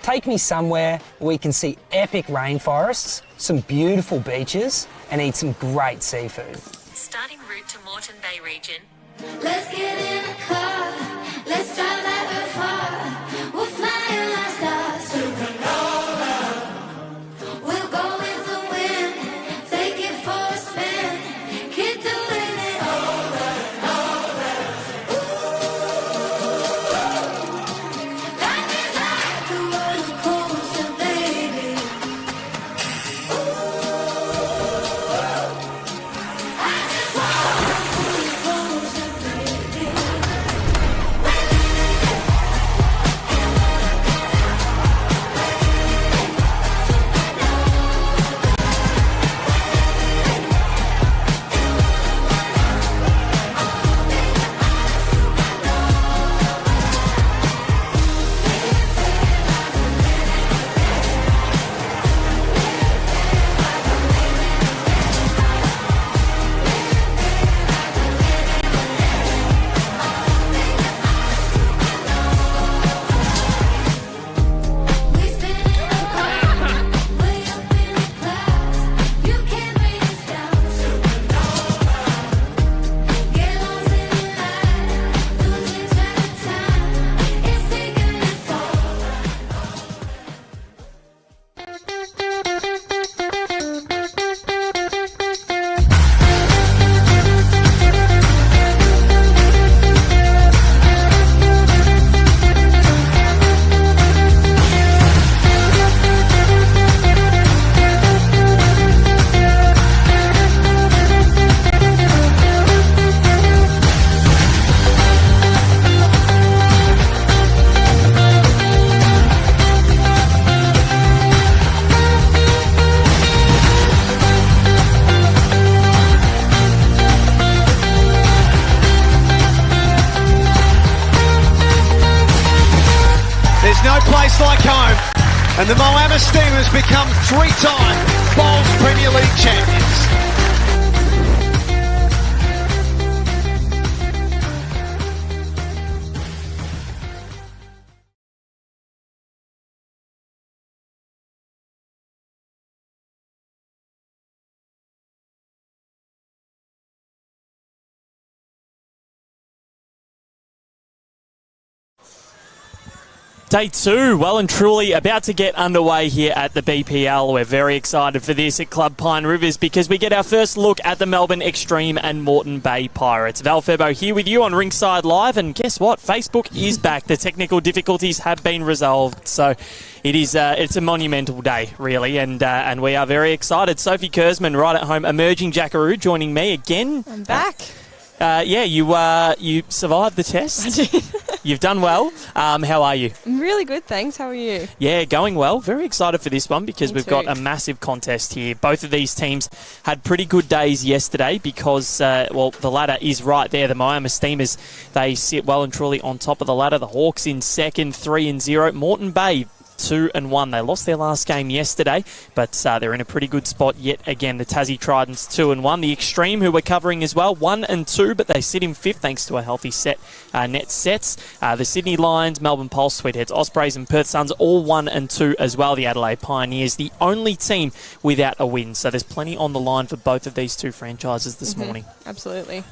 Take me somewhere where we can see epic rainforests, some beautiful beaches, and eat some great seafood. Starting route to Moreton Bay region. Let's get in a car, let's drive that road far. We'll fly like stars. Supernova. We'll go with the wind, take it for a spin. Keep doing it over and over. Ooh, life is like a roller coaster, baby. Ooh, I just wanna pull you closer, baby. We spin in a car, way up in the clouds. You can't bring us down. Supernova. Get lost in the night, losing track of time. It's taking us There's no place like home, and the Moama Steamers become three-time Bowls Premier League champions. Day 2, well and truly about to get underway here at the BPL. We're very excited for this at Club Pine Rivers because we get our first look at the Melbourne eXtreme and Moreton Bay Pirates. Val Febo here with you on Rinkside Live, and guess what? Facebook is back. The technical difficulties have been resolved, so it is it's a monumental day, really, and we are very excited. Sophie Kurzman, right at home, emerging Jackaroo, joining me again. I'm back. You survived the test. I did. You've done well. How are you? I'm really good, thanks. How are you? Yeah, going well. Very excited for this one because Me we've too. got a massive contest here. Both of these teams had pretty good days yesterday because, the ladder is right there. The Miami Steamers, they sit well and truly on top of the ladder. The Hawks in second, 3-0. Moreton Bay, 2-1. They lost their last game yesterday, but they're in a pretty good spot yet again. The Tassie Tridents 2-1. The Extreme, who we're covering as well, 1-2, but they sit in fifth thanks to a healthy set net sets. The Sydney Lions, Melbourne Pulse, Sweetheads, Ospreys and Perth Suns all 1-2 as well. The Adelaide Pioneers, the only team without a win. So there's plenty on the line for both of these two franchises this morning. Absolutely.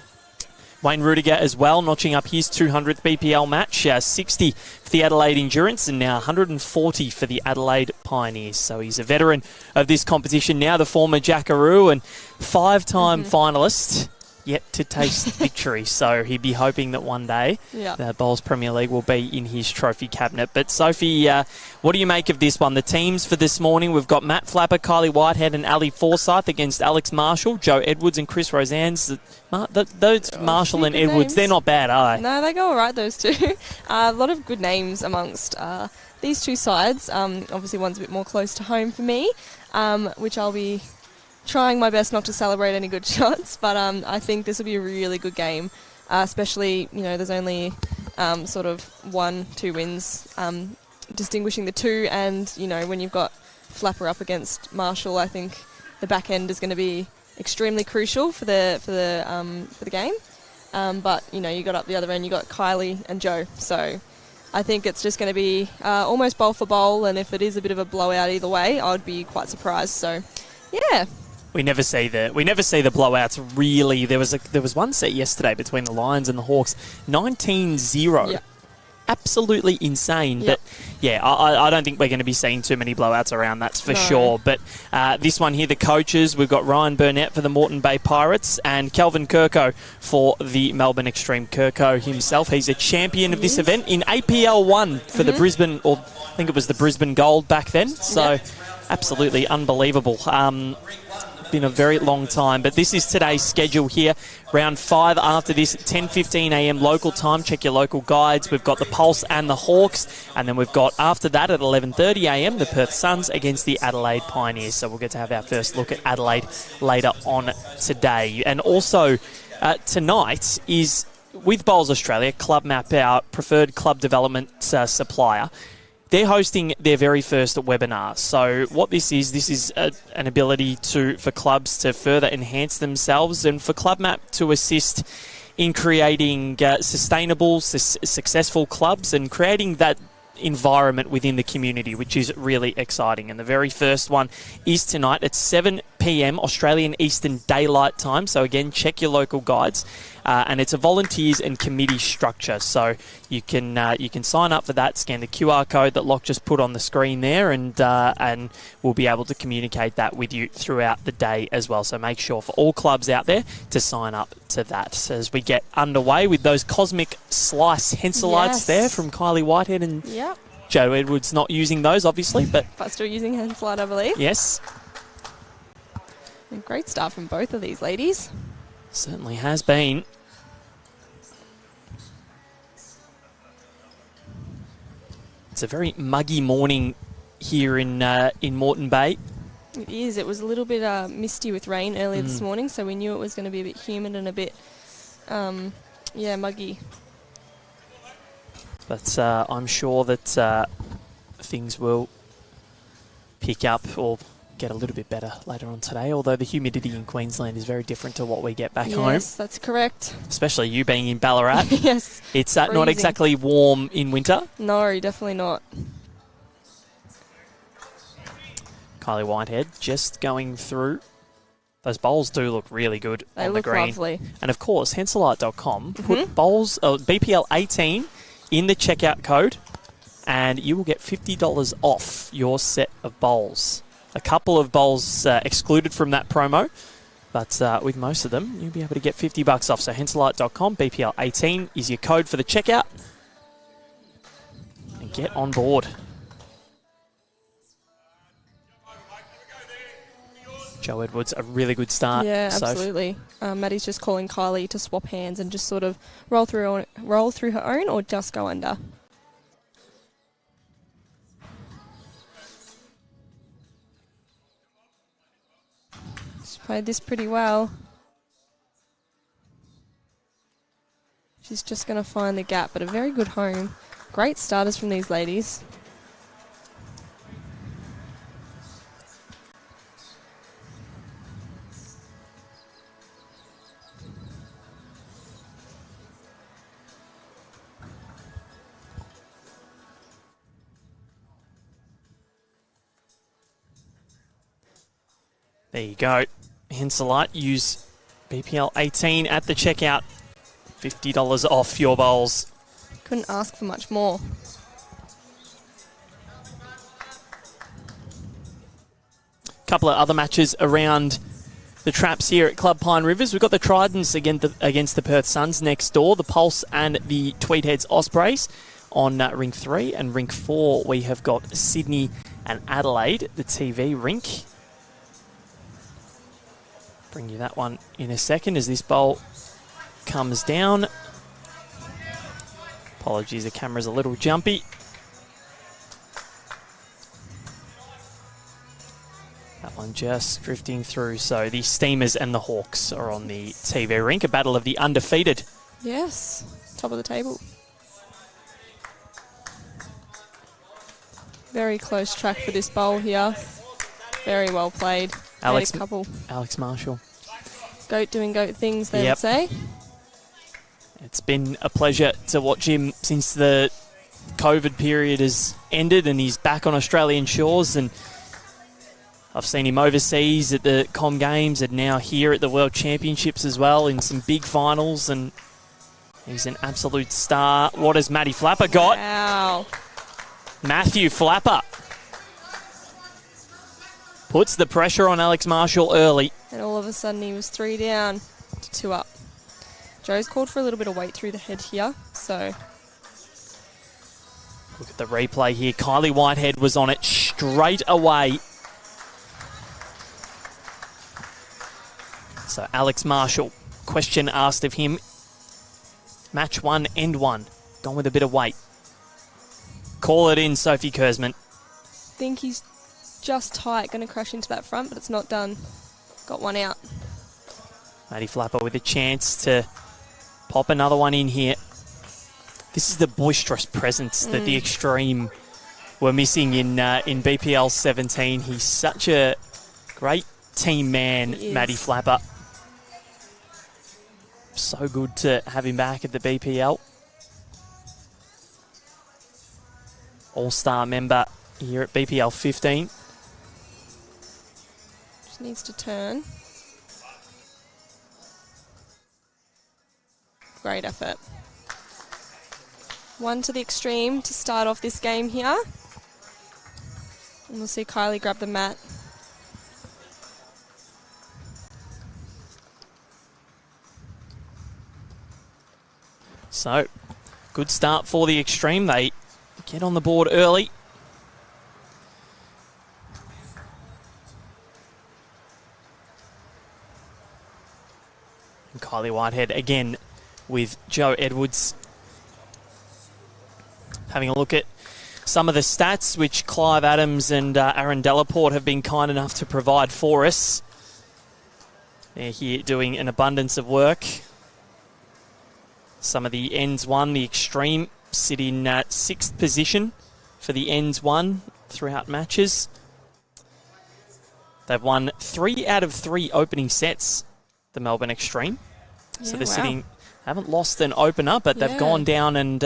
Wayne Rudiger as well, notching up his 200th BPL match, 60 for the Adelaide Endurance and now 140 for the Adelaide Pioneers. So he's a veteran of this competition, now the former Jackaroo and five-time finalist, yet to taste victory. So he'd be hoping that one day the Bowls Premier League will be in his trophy cabinet. But Sophie, what do you make of this one? The teams for this morning, we've got Matt Flapper, Kylie Whitehead and Ali Forsyth against Alex Marshall, Joe Edwards and Chris Rosannes. Those Marshall and Edwards, names. They're not bad, are they? No, they go all right, those two. A lot of good names amongst these two sides. Obviously, one's a bit more close to home for me, which I'll be trying my best not to celebrate any good shots, but I think this will be a really good game, especially, there's only sort of 1-2 wins distinguishing the two, and, when you've got Flapper up against Marshall, I think the back end is going to be extremely crucial for the game. But, you got up the other end, you got Kylie and Joe, so I think it's just going to be almost bowl for bowl, and if it is a bit of a blowout either way, I'd be quite surprised. So, yeah. We never see the blowouts really. There was one set yesterday between the Lions and the Hawks, 19-0. Yep. Absolutely insane. Yep. But yeah, I don't think we're going to be seeing too many blowouts around, that's for sure. But this one here, the coaches, we've got Ryan Burnett for the Moreton Bay Pirates and Kelvin Kirko for the Melbourne eXtreme. Kirko himself, he's a champion of this event in APL1 for the Brisbane, or I think it was the Brisbane Gold back then. So absolutely unbelievable. Been a very long time, but this is today's schedule here. Round 5 after this, 10:15 a.m. local time. Check your local guides. We've got the Pulse and the Hawks, and then we've got after that at 11:30 a.m. the Perth Suns against the Adelaide Pioneers. So we'll get to have our first look at Adelaide later on today. And also tonight is with Bowls Australia, Club Map, our preferred club development supplier. They're hosting their very first webinar. So what this is an ability for clubs to further enhance themselves and for Club Map to assist in creating sustainable, successful clubs and creating that environment within the community, which is really exciting. And the very first one is tonight at 7 p.m. Australian Eastern Daylight Time. So again, check your local guides. And it's a volunteers and committee structure. So you can sign up for that, scan the QR code that Locke just put on the screen there, and we'll be able to communicate that with you throughout the day as well. So make sure for all clubs out there to sign up to that. So as we get underway with those Cosmic Slice Henselites there from Kylie Whitehead and Joe Edwards, not using those obviously, but still using Henselite, I believe. Yes. A great start from both of these ladies. Certainly has been. It's a very muggy morning here in Moreton Bay. It is. It was a little bit misty with rain earlier this morning, so we knew it was going to be a bit humid and a bit, muggy. But I'm sure that things will pick up or get a little bit better later on today, although the humidity in Queensland is very different to what we get back home. Yes, that's correct. Especially you being in Ballarat. Yes. It's not exactly warm in winter. No, definitely not. Kylie Whitehead just going through. Those bowls do look really good on the green. They look lovely. And of course, henselite.com, put bowls, BPL18 in the checkout code, and you will get $50 off your set of bowls. A couple of bowls excluded from that promo, but with most of them, you'll be able to get $50 off. So henselite.com, BPL18 is your code for the checkout. And get on board. Joe Edwards, a really good start. Yeah, absolutely. Maddie's just calling Kylie to swap hands and just sort of roll through her own or just go under. Played this pretty well. She's just going to find the gap, but a very good home. Great starters from these ladies. There you go. Henselite, use BPL18 at the checkout. $50 off your bowls. Couldn't ask for much more. Couple of other matches around the traps here at Club Pine Rivers. We've got the Tridents against the Perth Suns next door, the Pulse and the Tweedheads Ospreys on Rink 3, and Rink 4 we have got Sydney and Adelaide, the TV rink. Bring you that one in a second as this bowl comes down. Apologies, the camera's a little jumpy. That one just drifting through. So the Steamers and the Hawks are on the TV rink, a battle of the undefeated. Yes, top of the table. Very close track for this bowl here. Very well played. Alex Marshall. Goat doing goat things, they would say. It's been a pleasure to watch him since the COVID period has ended and he's back on Australian shores, and I've seen him overseas at the Com Games and now here at the World Championships as well in some big finals, and he's an absolute star. What has Matty Flapper got? Wow. Matthew Flapper puts the pressure on Alex Marshall early. And all of a sudden he was 3 down to 2 up. Joe's called for a little bit of weight through the head here, so... Look at the replay here. Kylie Whitehead was on it straight away. So Alex Marshall, question asked of him. Match 1, end 1. Gone with a bit of weight. Call it in, Sophie Kurzman. Think he's just tight, going to crash into that front, but it's not done. Got one out. Matty Flapper with a chance to pop another one in here. This is the boisterous presence that the eXtreme were missing in BPL17. He's such a great team man, Matty Flapper. So good to have him back at the BPL. All-star member here at BPL 15. Just needs to turn. Great effort. 1 to the eXtreme to start off this game here. And we'll see Kylie grab the mat. So, good start for the eXtreme. They get on the board early. And Kylie Whitehead again with Joe Edwards. Having a look at some of the stats which Clive Adams and Aaron Delaporte have been kind enough to provide for us. They're here doing an abundance of work. Some of the ends won. The eXtreme sit in 6th position for the ends won throughout matches. They've won 3 out of 3 opening sets, the Melbourne eXtreme. So they're sitting, haven't lost an opener, but they've gone down and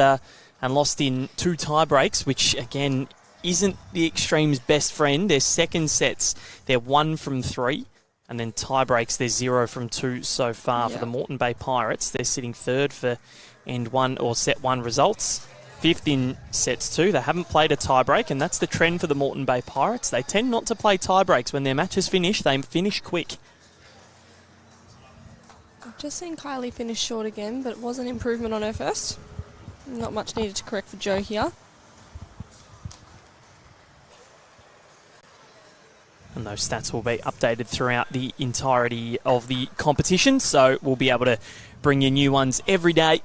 lost in 2 tie breaks, which again isn't the eXtreme's best friend. Their second sets, they're 1 from 3. And then tie breaks, they're 0 from 2 so far for the Moreton Bay Pirates. They're sitting 3rd for end 1 or set 1 results. 5th in sets 2. They haven't played a tie break, and that's the trend for the Moreton Bay Pirates. They tend not to play tie breaks. When their matches finish, they finish quick. I've just seen Kylie finish short again, but it was an improvement on her first. Not much needed to correct for Joe here. And those stats will be updated throughout the entirety of the competition, so we'll be able to bring you new ones every day.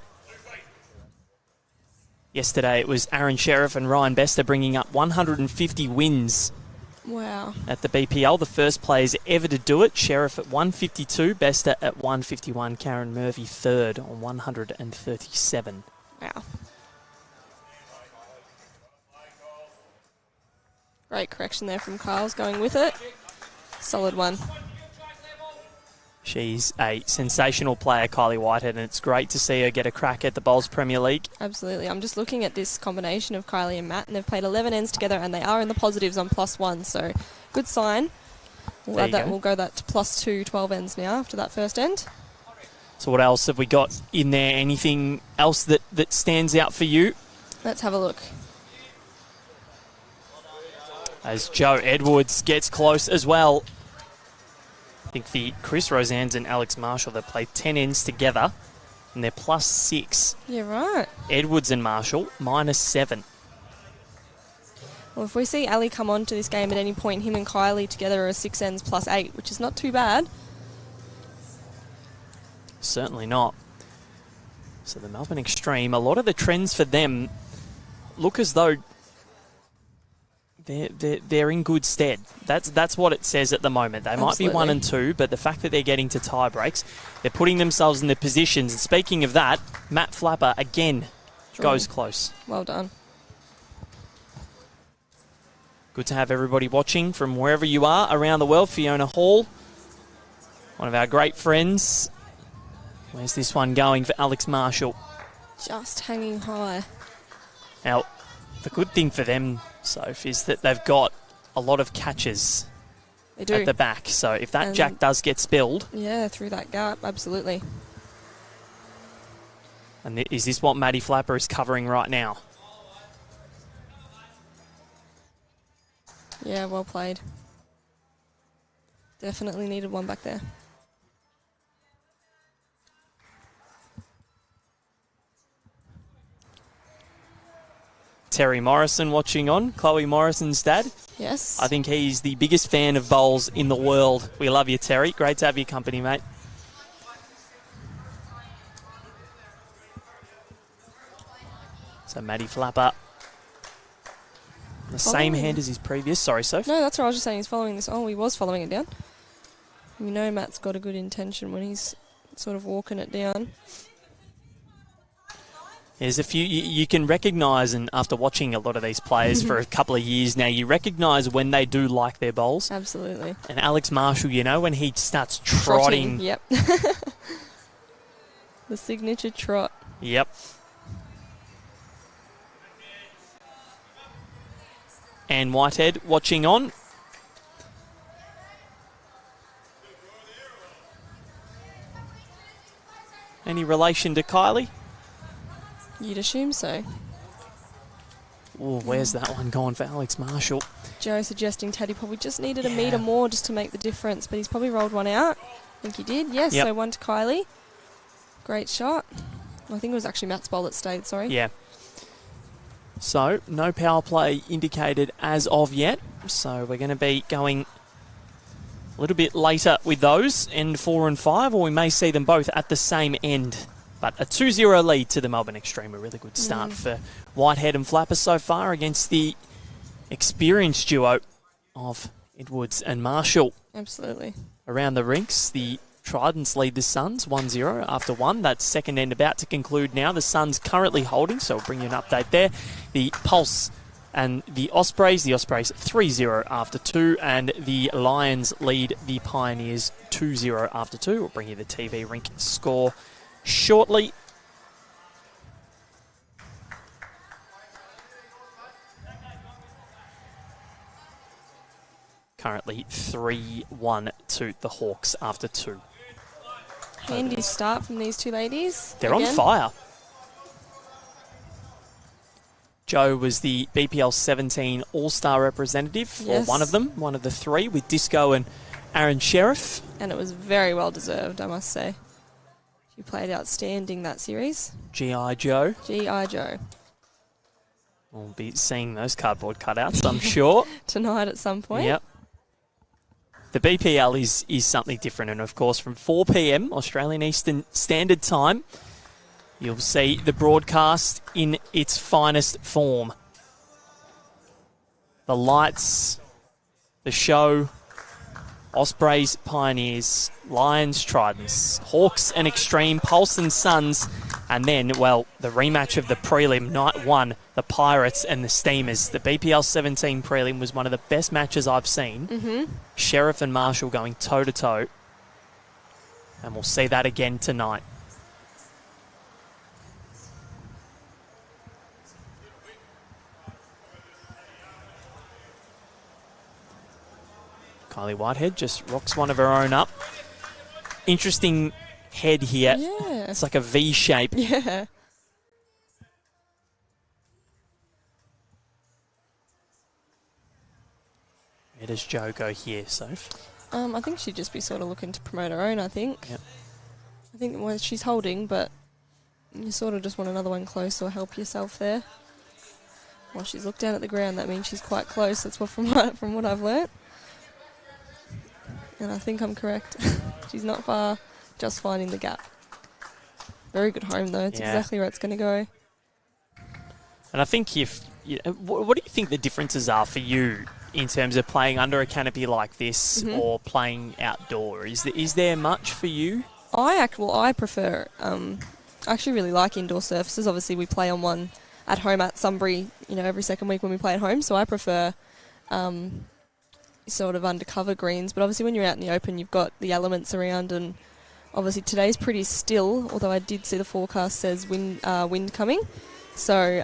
Yesterday it was Aaron Sheriff and Ryan Bester bringing up 150 wins. Wow. At the BPL, the first players ever to do it. Sheriff at 152, Bester at 151, Karen Murphy 3rd on 137. Wow. Great correction there from Kyle's going with it. Solid one. She's a sensational player, Kylie Whitehead, and it's great to see her get a crack at the Bowls Premier League. Absolutely. I'm just looking at this combination of Kylie and Matt, and they've played 11 ends together, and they are in the positives on +1, so good sign. We'll go that to +2 12 ends now after that first end. So what else have we got in there? Anything else that stands out for you? Let's have a look. As Joe Edwards gets close as well. I think the Chris Rosands and Alex Marshall, they played 10 ends together, and they're +6. Yeah, right. Edwards and Marshall, -7. Well, if we see Ali come on to this game at any point, him and Kylie together are 6 ends +8, which is not too bad. Certainly not. So the Melbourne eXtreme, a lot of the trends for them look as though they're in good stead. That's what it says at the moment. They might be 1 and 2, but the fact that they're getting to tie breaks, they're putting themselves in their positions. And speaking of that, Matt Flapper again goes close. Well done. Good to have everybody watching from wherever you are around the world. Fiona Hall, one of our great friends. Where's this one going for Alex Marshall? Just hanging high. Now, The good thing for them, Soph, is that they've got a lot of catches They do. at the back. So if that And- jack does get spilled, Yeah, through that gap, absolutely. and is this what Maddie Flapper is covering right now? Yeah, well played. Definitely needed one back there. Terry Morrison watching on, Chloe Morrison's dad. Yes. I think he's the biggest fan of bowls in the world. We love you, Terry. Great to have your company, mate. So Maddie Flapper. The same hand as his previous. Sorry, Soph. No, that's what I was just saying. He's following this. Oh, he was following it down. You know Matt's got a good intention when he's sort of walking it down. There's a few you can recognise, and after watching a lot of these players for a couple of years now, you recognise when they do like their bowls. Absolutely. And Alex Marshall, you know, when he starts trotting. Yep. The signature trot. Yep. And Whitehead watching on. Any relation to Kylie? You'd assume so. Oh, where's that one going for Alex Marshall? Joe suggesting Teddy probably just needed a metre more just to make the difference, but he's probably rolled one out. I think he did. Yes, Yep. so one to Kylie. Great shot. I think it was actually Matt's bowl that stayed, sorry. Yeah. So, no power play indicated as of yet. So, we're going to be going a little bit later with those, end 4 and 5, or we may see them both at the same end. But a 2-0 lead to the Melbourne Extreme, a really good start for Whitehead and Flapper so far against the experienced duo of Edwards and Marshall. Absolutely. Around the rinks, the Tridents lead the Suns 1-0 after 1. That second end about to conclude now. The Suns currently holding, so we'll bring you an update there. The Pulse and the Ospreys 3-0 after 2, and the Lions lead the Pioneers 2-0 after 2. We'll bring you the TV rink score shortly. Currently 3-1 to the Hawks after 2. Handy start from these two ladies. They're on fire. Joe was the BPL18 All-Star representative, or Yes. one of them, one of the three, with Disco and Aaron Sheriff. And it was very well deserved, I must say. She played outstanding that series. G.I. Joe. G.I. Joe. We'll be seeing those cardboard cutouts, I'm sure. Tonight at some point. Yep. The BPL is something different, and of course from 4 p.m. Australian Eastern Standard Time, you'll see the broadcast in its finest form. The lights, the show, Ospreys, Pioneers, Lions, Tridents, Hawks and Extreme, Pulse and Suns, and then, well, the rematch of the prelim, night 1, the Pirates and the Steamers. The BPL 17 prelim was one of the best matches I've seen. Sheriff and Marshall going toe-to-toe, and we'll see that again tonight. Kylie Whitehead just rocks one of her own up. Interesting head here. Yeah. It's like a V shape. Yeah. Where does Joe go here, Soph? I think she'd just be sort of looking to promote her own, I think. Yep. I think well, she's holding, but you sort of just want another one close or help yourself there. While she's looked down at the ground, that means she's quite close. That's what from what I've learnt. And I think I'm correct. She's not far, just finding the gap. Very good home, though. It's exactly where it's going to go. And I think what do you think the differences are for you in terms of playing under a canopy like this or playing outdoor? Is there much for you? I prefer. I actually really like indoor surfaces. Obviously, we play on one at home at Sunbury, every second week when we play at home. So I prefer sort of undercover greens. But obviously, when you're out in the open, you've got the elements around, and obviously today's pretty still. Although I did see the forecast says wind coming. So,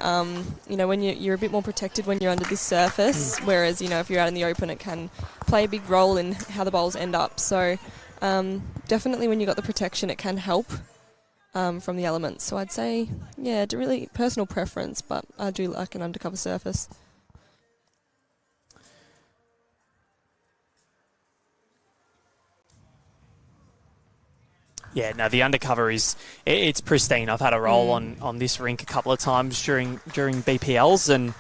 when you're a bit more protected when you're under this surface, whereas, if you're out in the open, it can play a big role in how the bowls end up. So, definitely when you've got the protection, it can help from the elements. So I'd say, it's a really personal preference, but I do like an undercover surface. Yeah, no, the undercover it's pristine. I've had a roll on this rink a couple of times during BPLs, and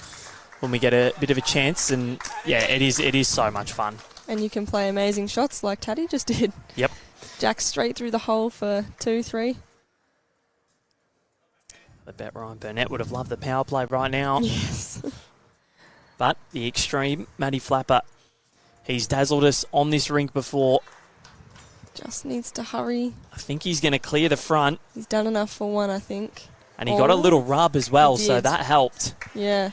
when we get a bit of a chance, and yeah, it is so much fun. And you can play amazing shots like Taddy just did. Yep. Jack straight through the hole for 2, 3. I bet Ryan Burnett would have loved the power play right now. Yes. But the eXtreme, Matty Flapper, he's dazzled us on this rink before. Just needs to hurry. I think he's going to clear the front. He's done enough for one, I think. And he got a little rub as well, so that helped. Yeah.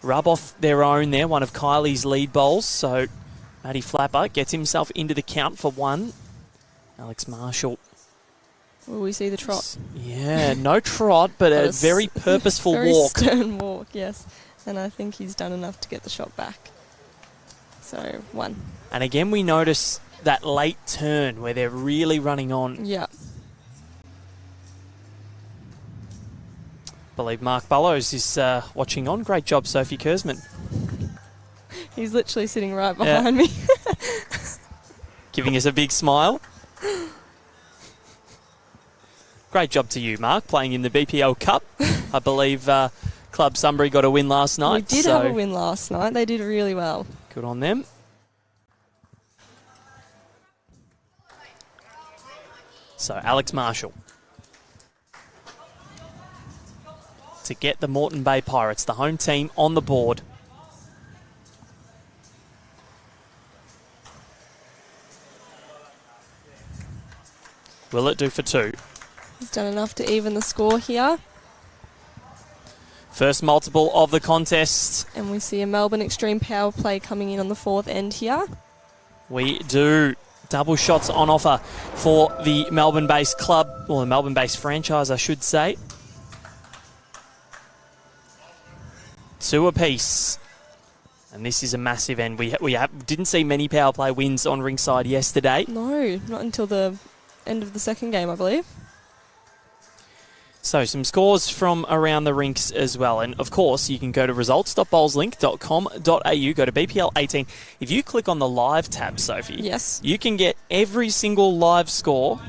Rub off their own there, one of Kylie's lead bowls. So Matty Flapper gets himself into the count for 1. Alex Marshall. Will we see the trot? Yeah, no trot, but a very purposeful walk. Very stern walk, yes. And I think he's done enough to get the shot back. So, 1. And again, we notice that late turn where they're really running on. Yeah. I believe Mark Bullows is watching on. Great job, Sophie Kersman. He's literally sitting right behind me. Giving us a big smile. Great job to you, Mark, playing in the BPL Cup. I believe Club Sunbury got a win last night. We did have a win last night. They did really well. Good on them. So Alex Marshall to get the Moreton Bay Pirates, the home team, on the board. Will it do for 2? He's done enough to even the score here. First multiple of the contest. And we see a Melbourne eXtreme power play coming in on the 4th end here. We do. Double shots on offer for the Melbourne-based club, or the Melbourne-based franchise, I should say. 2 apiece. And this is a massive end. We didn't see many power play wins on Rinkside yesterday. No, not until the end of the second game, I believe. So some scores from around the rinks as well. And of course, you can go to results.bowlslink.com.au, go to BPL18. If you click on the live tab, Sophie, yes, you can get every single live score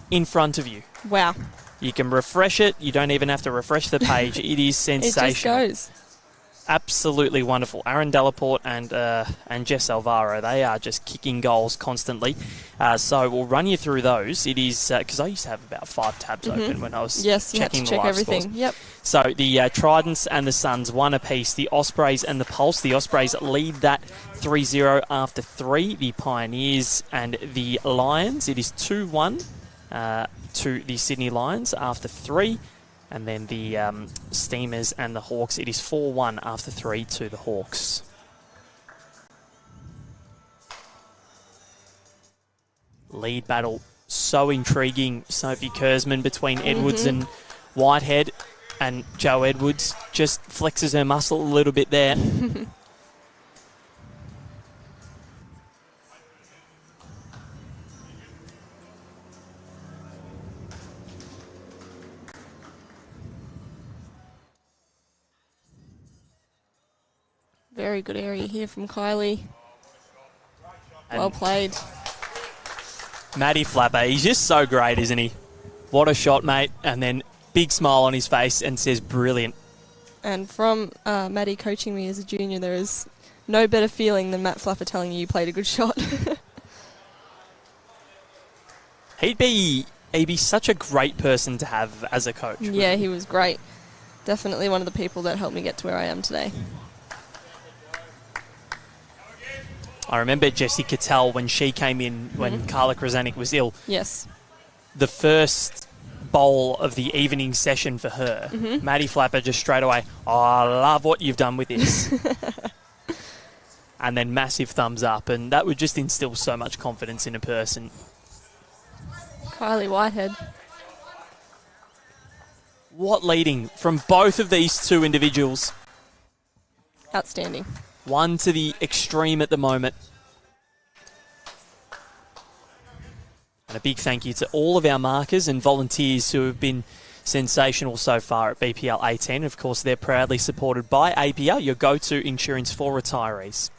in front of you. Wow. You can refresh it. You don't even have to refresh the page. It is sensational. It just goes. Absolutely wonderful. Aaron Delaporte and Jess Alvaro, they are just kicking goals constantly. So we'll run you through those. It is, because I used to have about 5 tabs open when I was checking the live everything. scores. Yep. So the Tridents and the Suns, 1 apiece. The Ospreys and the Pulse. The Ospreys lead that 3-0 after 3. The Pioneers and the Lions, it is 2-1 to the Sydney Lions after 3. And then the Steamers and the Hawks, it is 4-1 after 3 to the Hawks. Lead battle, so intriguing. Sophie Kersman between Edwards and Whitehead. And Joe Edwards just flexes her muscle a little bit there. Very good area here from Kylie. Well played. Matty Flapper, he's just so great, isn't he? What a shot, mate. And then big smile on his face and says brilliant. And from Matty coaching me as a junior, there is no better feeling than Matt Flapper telling you played a good shot. He'd be such a great person to have as a coach. Yeah, he was great. Definitely one of the people that helped me get to where I am today. I remember Jessie Cattell when she came in when Carla Krasanik was ill. Yes. The first bowl of the evening session for her, Matty Flapper just straight away, oh, I love what you've done with this. And then massive thumbs up, and that would just instill so much confidence in a person. Kylie Whitehead. What leading from both of these two individuals. Outstanding. One to the extreme at the moment. And a big thank you to all of our markers and volunteers who have been sensational so far at BPL18. Of course, they're proudly supported by APR, your go-to insurance for retirees.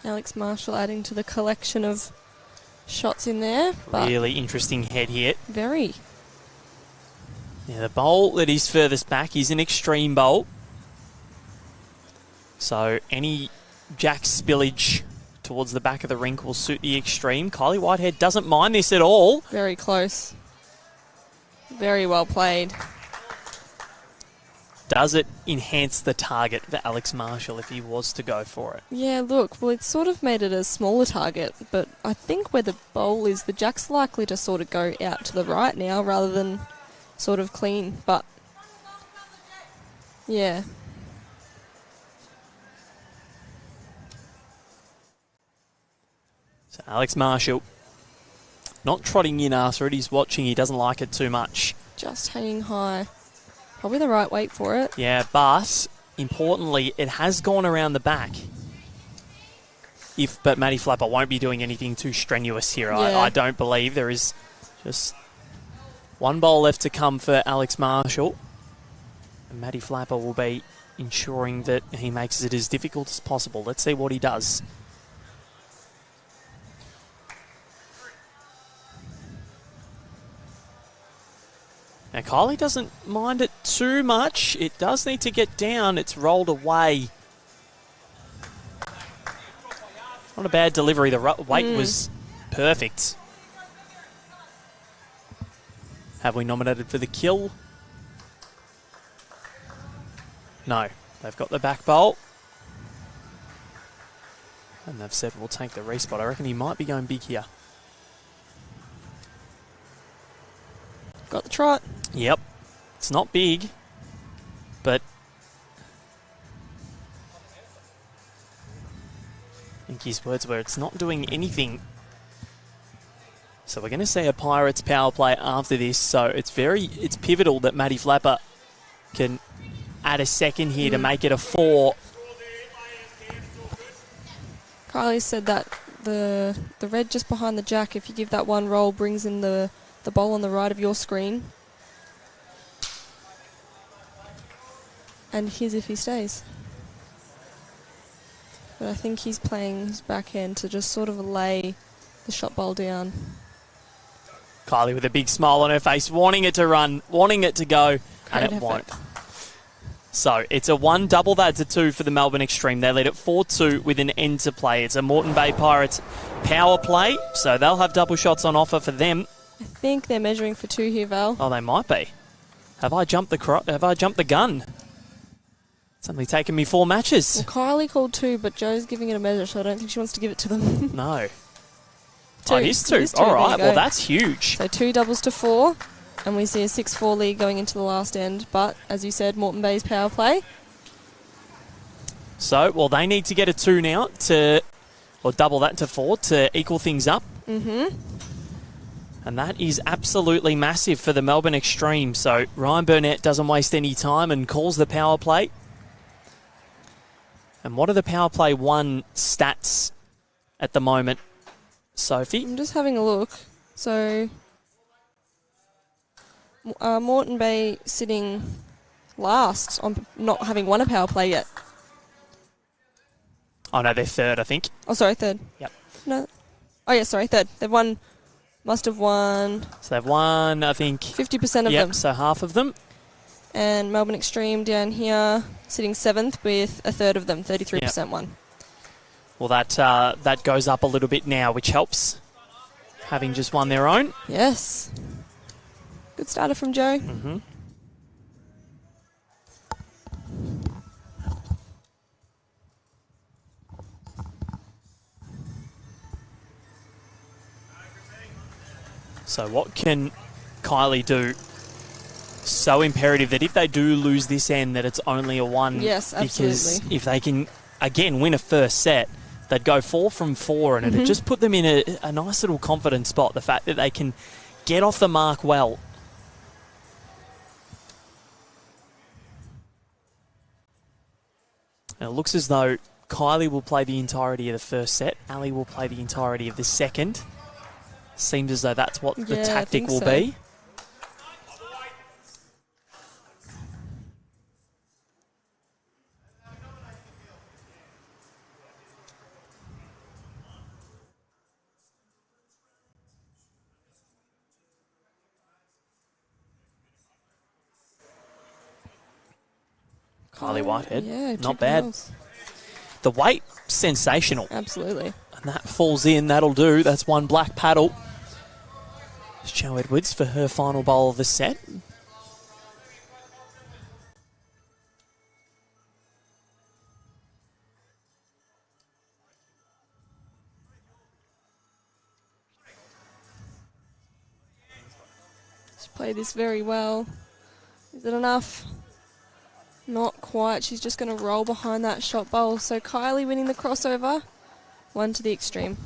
Alex Marshall adding to the collection of shots in there. But Really interesting head hit. very. Yeah, the bowl that is furthest back is an extreme bowl. So any jack spillage towards the back of the rink will suit the extreme. Kylie Whitehead doesn't mind this at all. Very close. Very well played. Does it enhance the target for Alex Marshall if he was to go for it? Yeah, look, well, it's sort of made it a smaller target, but I think where the bowl is, the jack's likely to sort of go out to the right now rather than sort of clean, but yeah. So Alex Marshall not trotting in after it. He's watching. He doesn't like it too much. Just hanging high. Probably the right weight for it. Yeah, but importantly, it has gone around the back. But Maddie Flapper won't be doing anything too strenuous here. Yeah. I don't believe. There is just one bowl left to come for Alex Marshall. And Maddie Flapper will be ensuring that he makes it as difficult as possible. Let's see what he does. Now, Kylie doesn't mind it too much. It does need to get down. It's rolled away. Not a bad delivery. The weight was perfect. Have we nominated for the kill? No. They've got the back bowl. And they've said we'll take the respot. I reckon he might be going big here. Got the trot. Yep. It's not big, but I think his words were it's not doing anything. So we're going to see a Pirates power play after this. So it's pivotal that Maddie Flapper can add a second here to make it a 4. Kylie said that the red just behind the jack, if you give that one roll, brings in the bowl on the right of your screen. And here's if he stays. But I think he's playing his backhand to just sort of lay the shot bowl down. Kylie with a big smile on her face, wanting it to run, wanting it to go, and it won't. So it's a 1 double, that's a 2 for the Melbourne Extreme. They lead at 4-2 with an end to play. It's a Moreton Bay Pirates power play, so they'll have double shots on offer for them. I think they're measuring for 2 here, Val. Oh, they might be. Have I jumped the gun? It's only taken me 4 matches. Well, Kylie called 2, but Joe's giving it a measure, so I don't think she wants to give it to them. No. 2. Oh, it is 2. It is 2. All There right, you go. well, that's huge. So 2 doubles to 4, and we see a 6-4 lead going into the last end. But, as you said, Moreton Bay's power play. So, well, they need to get a 2 now or double that to 4 to equal things up. Mm-hmm. And that is absolutely massive for the Melbourne Extreme. So Ryan Burnett doesn't waste any time and calls the power play. And what are the power play 1 stats at the moment, Sophie? I'm just having a look. So, Moreton Bay sitting last on not having won a power play yet. Oh, no, they're 3rd, I think. Oh, sorry, 3rd. Yep. No. Oh, yeah, sorry, 3rd. They've won, must have won So they've won, I think. 50% of Yep, them. so half of them. And Melbourne Extreme down here sitting 7th with a 3rd of them, 33% won. Well, that goes up a little bit now, which helps, having just won their own. Yes. Good starter from Joe. Mm-hmm. So what can Kylie do? So imperative that if they do lose this end, that it's only a 1. Yes, Because absolutely. if they can, again, win a first set, they'd go 4 from 4, and it'd just put them in a nice little confident spot. The fact that they can get off the mark well. And it looks as though Kylie will play the entirety of the first set. Ali will play the entirety of the second. Seems as though that's what the Yeah, I tactic think will so. be. Kylie Whitehead, Yeah, not bad. else. The weight, sensational. Absolutely. And that falls in, that'll do. That's 1 black paddle. It's Jo Edwards for her final bowl of the set. She's played this very well. Is it enough? Not quite. She's just going to roll behind that shot bowl. So Kylie winning the crossover. 1 to the extreme.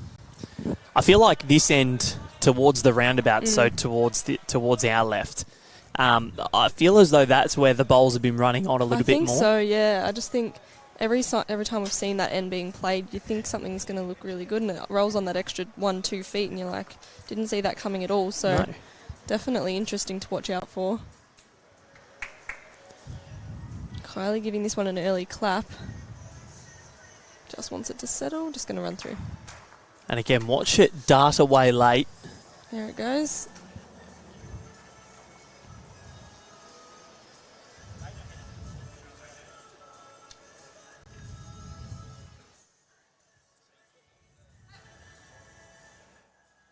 I feel like this end towards the roundabout, so towards our left, I feel as though that's where the bowls have been running on a little bit more. I think so, yeah. I just think every time we've seen that end being played, you think something's going to look really good, and it rolls on that extra 1-2 feet, and you're like, didn't see that coming at all. So No. definitely interesting to watch out for. Kylie giving this one an early clap. Just wants it to settle. Just going to run through. And again, watch it dart away late. There it goes.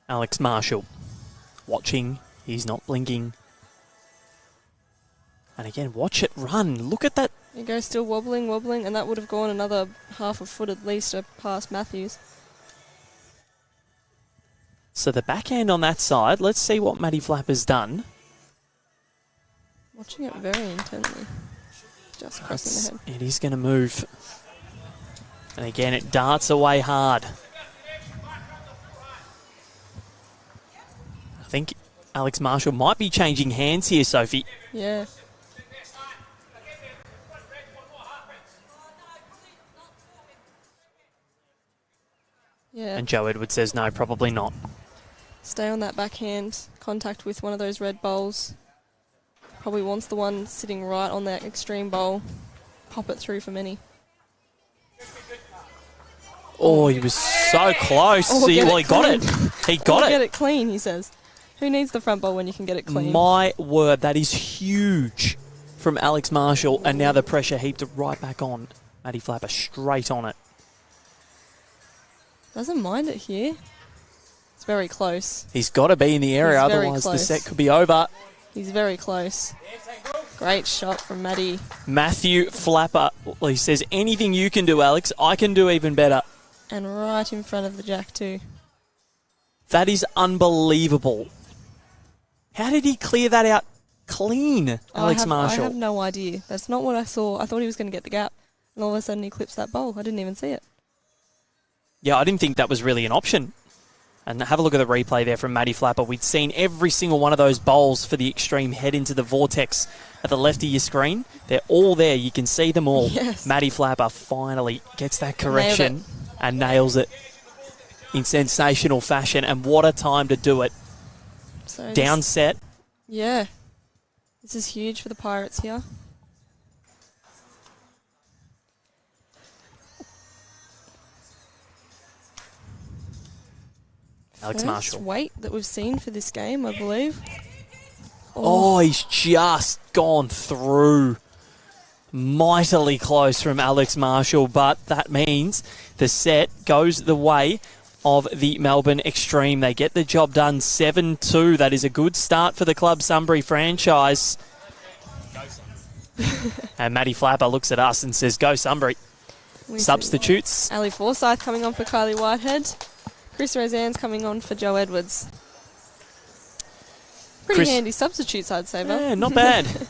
Alex Marshall watching. He's not blinking. And again, watch it run. Look at that. There you go, still wobbling, and that would have gone another half a foot at least past Matthews. So the backhand on that side, let's see what Maddie Flapper's done. Watching it very intently. Just crossing the head. It is going to move. And again, it darts away hard. I think Alex Marshall might be changing hands here, Sophie. Yeah. Yeah. And Jo Edwards says no, probably not. Stay on that backhand. Contact with one of those red bowls. Probably wants the one sitting right on that extreme bowl. Pop it through for many. Oh, he was so close. Oh, He got clean. it. He got Get it. it clean, he says. Who needs the front bowl when you can get it clean? My word, that is huge from Alex Marshall. And now the pressure heaped right back on Maddie Flapper, straight on it. Doesn't mind it here. It's very close. He's got to be in the area, He's very otherwise the close. set could be over. He's very close. Great shot from Maddie. Matthew Flapper, well, he says, anything you can do, Alex, I can do even better. And right in front of the jack too. That is unbelievable. How did he clear that out clean, Alex Marshall? I have no idea. That's not what I saw. I thought he was going to get the gap. And all of a sudden he clips that bowl. I didn't even see it. Yeah, I didn't think that was really an option. And have a look at the replay there from Maddie Flapper. We'd seen every single one of those bowls for the extreme head into the vortex at the left of your screen. They're all there. You can see them all. Yes. Maddie Flapper finally gets that correction and nails it in sensational fashion. And what a time to do it. So Down this- set. Yeah. This is huge for the Pirates here. Alex First Marshall. weight that we've seen for this game, I believe. Oh, he's just gone through. Mightily close from Alex Marshall, but that means the set goes the way of the Melbourne Extreme. They get the job done 7-2. That is a good start for the Club Sunbury franchise. And Maddie Flapper looks at us and says, go Sunbury. We see Substitutes. Ali Forsyth coming on for Kylie Whitehead. Chris Roseanne's coming on for Jo Edwards. Chris. handy substitutes, I'd say, Val. Yeah, not bad.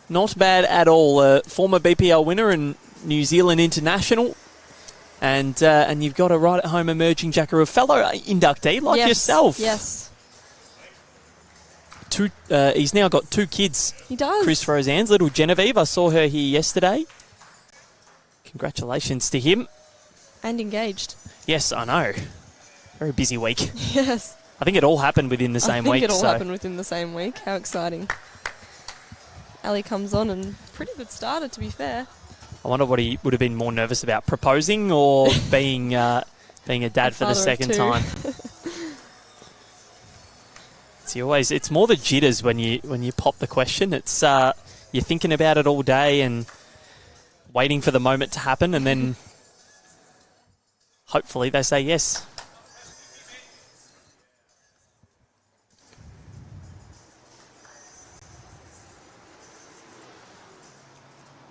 Not bad at all. Former BPL winner and New Zealand international. And you've got a right-at-home emerging Jackaroo, fellow inductee like yourself. Yes. He's now got 2 kids. He does. Chris Roseanne's little Genevieve. I saw her here yesterday. Congratulations to him. And engaged. Yes, I know. Very busy week. Yes. I think it all happened within the same week. I think it all happened within the same week. How exciting. Ali comes on and pretty good starter, to be fair. I wonder what he would have been more nervous about, proposing or being a dad for the second time. It's more the jitters when you pop the question. It's you're thinking about it all day and waiting for the moment to happen, and then hopefully they say yes.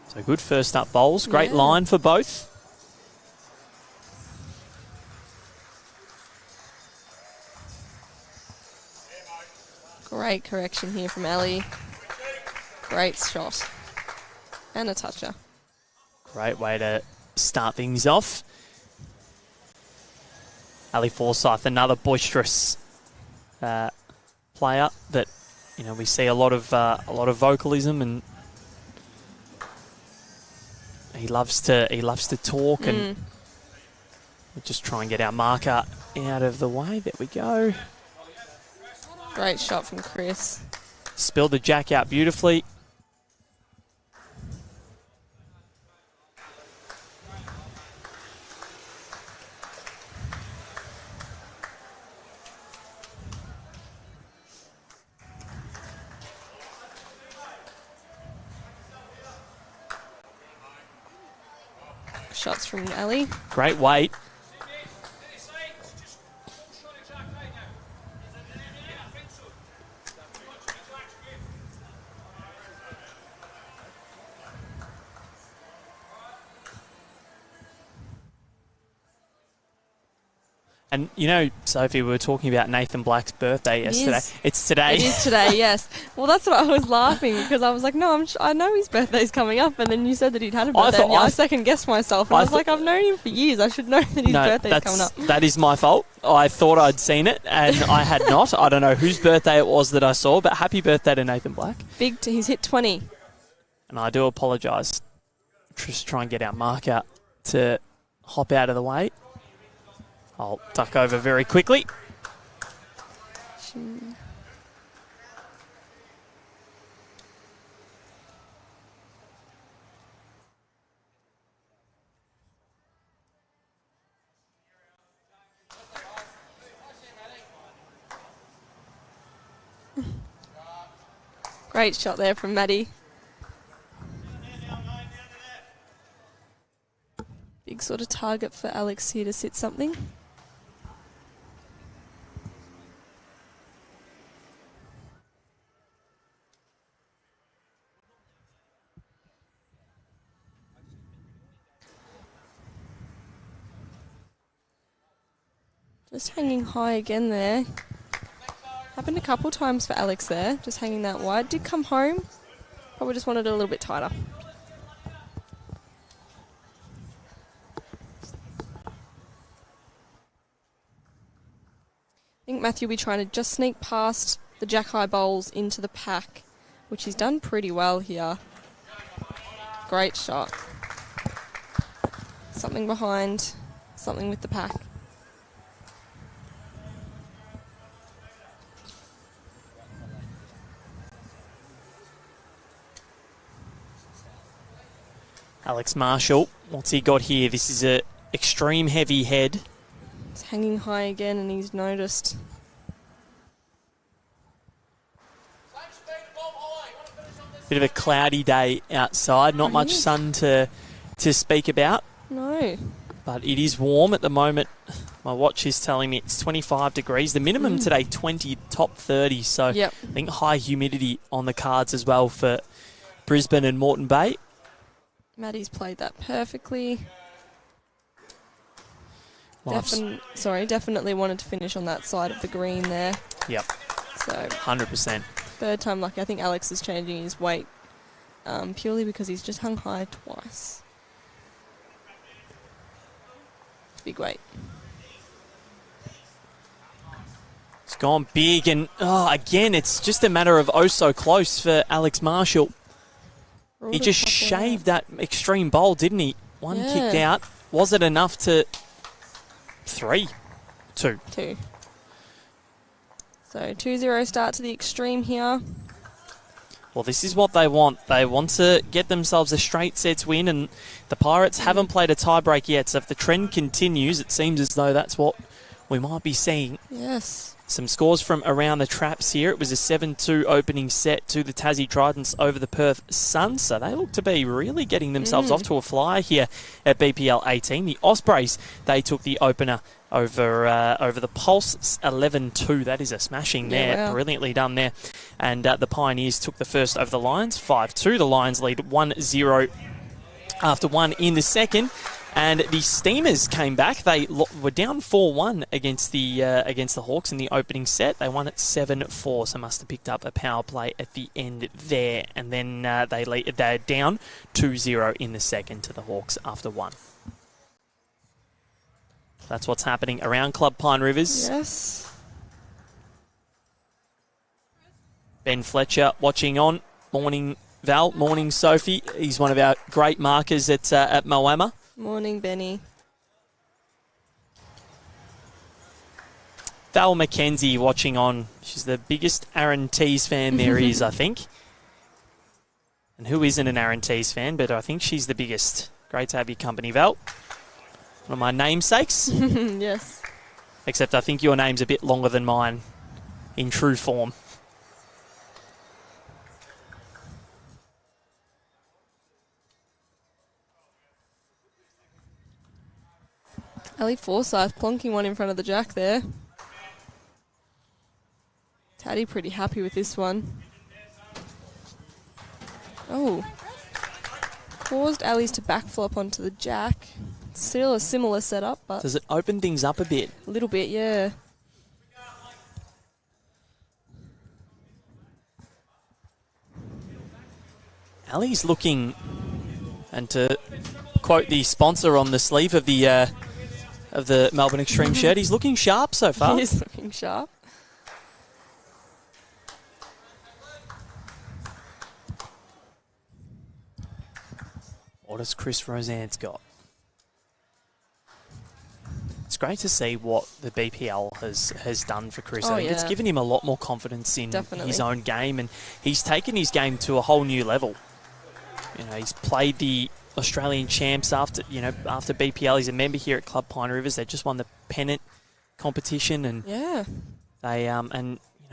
So good first up bowls. Great line for both. Great correction here from Ali. Great shot. And a toucher. Great way to start things off. Ali Forsyth, another boisterous player that we see a lot of vocalism, and he loves to talk, and we'll just try and get our marker out of the way. There we go. Great shot from Chris. Spilled the jack out beautifully. Shots from Ali. Great weight. And, Sophie, we were talking about Nathan Black's birthday yesterday. It's today. It is today, yes. Well, that's what I was laughing, because I was like, no, I know his birthday's coming up, and then you said that he'd had a birthday, I second-guessed myself, and I was like, I've known him for years. I should know that his birthday's coming up. That is my fault. I thought I'd seen it, and I had not. I don't know whose birthday it was that I saw, but happy birthday to Nathan Black. He's hit 20. And I do apologise. Just try and get our marker to hop out of the way. I'll duck over very quickly. Great shot there from Maddie. Big sort of target for Alex here to sit something. Just hanging high again there. Happened a couple times for Alex there, just hanging that wide. Did come home, probably just wanted it a little bit tighter. I think Matthew will be trying to just sneak past the jack high bowls into the pack, which he's done pretty well here. Great shot. Something behind, something with the pack. Alex Marshall, what's he got here? This is a extreme heavy head. It's hanging high again, and he's noticed. Bit of a cloudy day outside, not much sun to speak about. No. But it is warm at the moment. My watch is telling me it's 25 degrees. The minimum today, 20, top 30. So I think high humidity on the cards as well for Brisbane and Moreton Bay. Maddie's played that perfectly. Definitely wanted to finish on that side of the green there. Yep. So 100%. third time lucky. I think Alex is changing his weight purely because he's just hung high twice. Big weight. It's gone big, and again, it's just a matter of so close for Alex Marshall. He just shaved that extreme bowl, didn't he? One kicked out. Was it enough to... 3? 2. 2. So 2-0 start to the extreme here. Well, this is what they want. They want to get themselves a straight sets win, and the Pirates haven't played a tiebreak yet. So if the trend continues, it seems as though that's what we might be seeing. Yes. Some scores from around the traps here. It was a 7-2 opening set to the Tassie Tridents over the Perth Suns. So they look to be really getting themselves off to a flyer here at BPL18. The Ospreys, they took the opener over the Pulse, 11-2. That is a smashing there. Wow. Brilliantly done there. And the Pioneers took the first over the Lions, 5-2. The Lions lead 1-0 after 1 in the second. And the Steamers came back. They were down 4-1 against the Hawks in the opening set. They won it 7-4, so must have picked up a power play at the end there. And then they're down 2-0 in the second to the Hawks after 1. That's what's happening around Club Pine Rivers. Yes. Ben Fletcher watching on. Morning, Val. Morning, Sophie. He's one of our great markers at Moama. Morning, Benny. Val McKenzie watching on. She's the biggest Aaron Tees fan there is, I think. And who isn't an Aaron Tees fan, but I think she's the biggest. Great to have your company, Val. One of my namesakes. Yes. Except I think your name's a bit longer than mine in true form. Ali Forsyth plonking one in front of the jack there. Taddy pretty happy with this one. Oh. Caused Ali's to backflop onto the jack. Still a similar setup, but... Does it open things up a bit? A little bit, yeah. Ali's looking, and to quote the sponsor on the sleeve of the Melbourne Extreme shirt, he's looking sharp so far. He is looking sharp. What has Chris Rosanne's got? It's great to see what the BPL has done for Chris. I think it's given him a lot more confidence in his own game, and he's taken his game to a whole new level. You know, he's played the Australian champs after BPL. He's a member here at Club Pine Rivers. They just won the pennant competition, and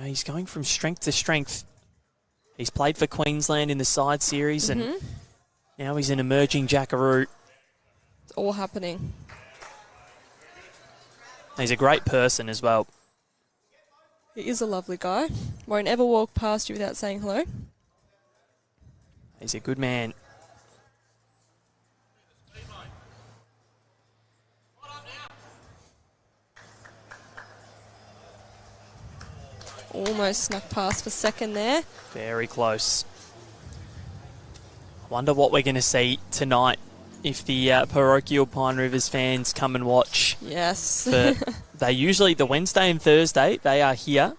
he's going from strength to strength. He's played for Queensland in the side series, and now he's an emerging Jackaroo. It's all happening. He's a great person as well. He is a lovely guy. Won't ever walk past you without saying hello. He's a good man. Almost snuck past for second there. Very close. Wonder what we're going to see tonight if the parochial Pine Rivers fans come and watch. Yes. They usually, the Wednesday and Thursday, they are here.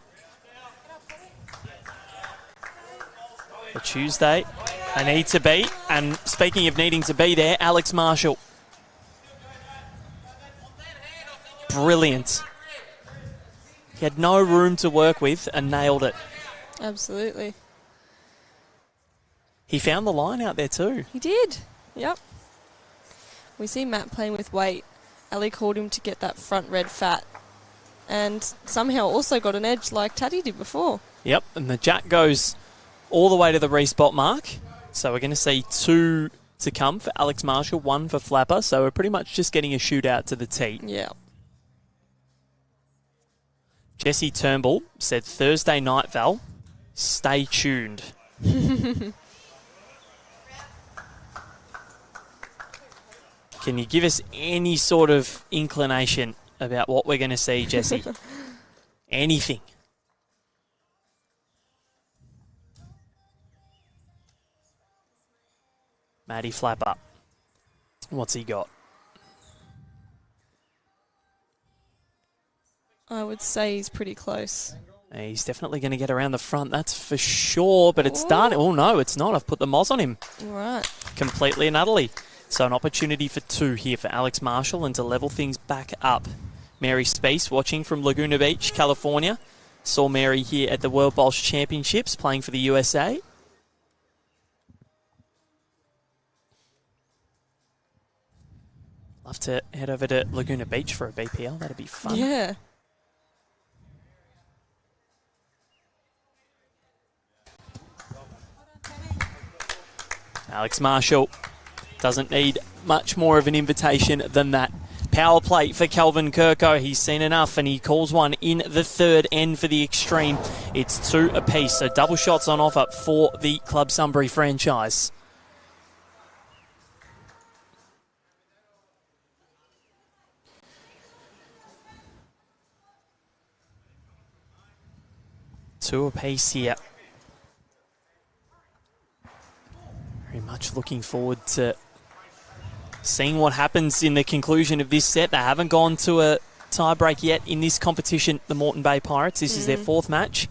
The Tuesday, they need to be. And speaking of needing to be there, Alex Marshall. Brilliant. He had no room to work with and nailed it. Absolutely. He found the line out there too. He did. Yep. We see Matt playing with weight. Ali called him to get that front red fat. And somehow also got an edge like Taddy did before. Yep, and the jack goes all the way to the respot mark. So we're going to see 2 to come for Alex Marshall, 1 for Flapper. So we're pretty much just getting a shootout to the tee. Yeah. Jesse Turnbull said Thursday night, Val, stay tuned. Can you give us any sort of inclination about what we're going to see, Jesse? Anything? Matty Flapper. What's he got? I would say he's pretty close. He's definitely going to get around the front, that's for sure. But it's done. Oh, no, it's not. I've put the Moz on him. Right. Completely and utterly. So an opportunity for 2 here for Alex Marshall and to level things back up. Mary Space watching from Laguna Beach, California. Saw Mary here at the World Bowls Championships playing for the USA. Love to head over to Laguna Beach for a BPL. That'd be fun. Yeah. Alex Marshall doesn't need much more of an invitation than that. Power play for Calvin Kirko. He's seen enough and he calls one in the third end for the Extreme. It's 2 apiece, so double shots on offer for the Club Sunbury franchise. Two apiece here. Very much looking forward to seeing what happens in the conclusion of this set. They haven't gone to a tie-break yet in this competition, the Moreton Bay Pirates. This is their 4th match.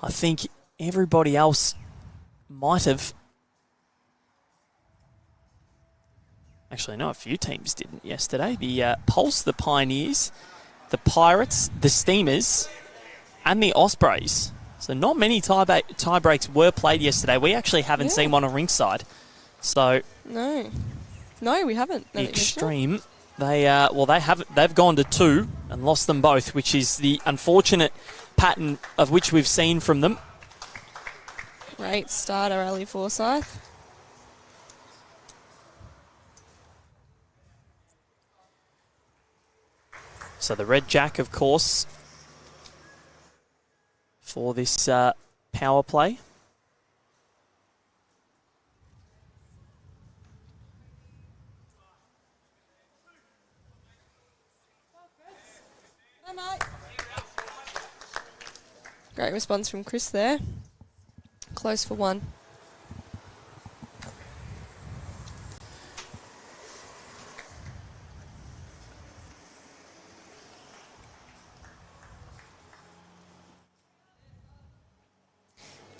I think everybody else might have. Actually, no, a few teams didn't yesterday. The Pulse, the Pioneers, the Pirates, the Steamers, and the Ospreys. So not many tie breaks were played yesterday. We actually haven't seen one on RINKSIDE. So No, we haven't. the Extreme, they've gone to 2 and lost them both, which is the unfortunate pattern of which we've seen from them. Great starter, Ali Forsyth. So the Red Jack, of course, for this power play. Great response from Chris there. Close for 1.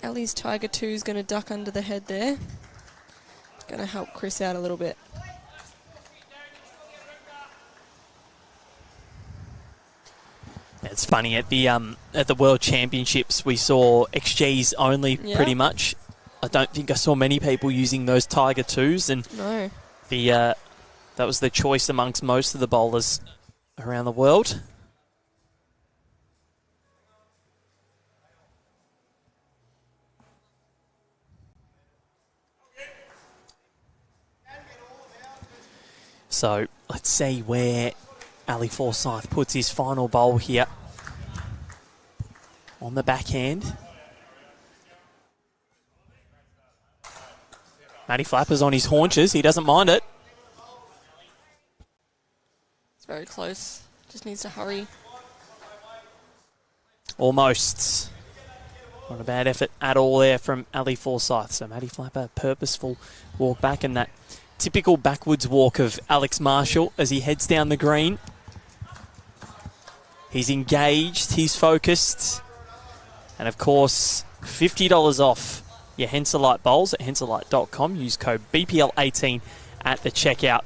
Ellie's Tiger 2 is going to duck under the head there. Going to help Chris out a little bit. It's funny, at the World Championships we saw XGs only pretty much. I don't think I saw many people using those Tiger 2s, and No. that was the choice amongst most of the bowlers around the world. So let's see where Ali Forsyth puts his final bowl here. On the backhand. Matty Flapper's on his haunches. He doesn't mind it. It's very close. Just needs to hurry. Almost. Not a bad effort at all there from Ali Forsyth. So Matty Flapper, purposeful walk back, and that typical backwards walk of Alex Marshall as he heads down the green. He's engaged, he's focused. And of course, $50 off your Henselite bowls at henselite.com. Use code BPL18 at the checkout.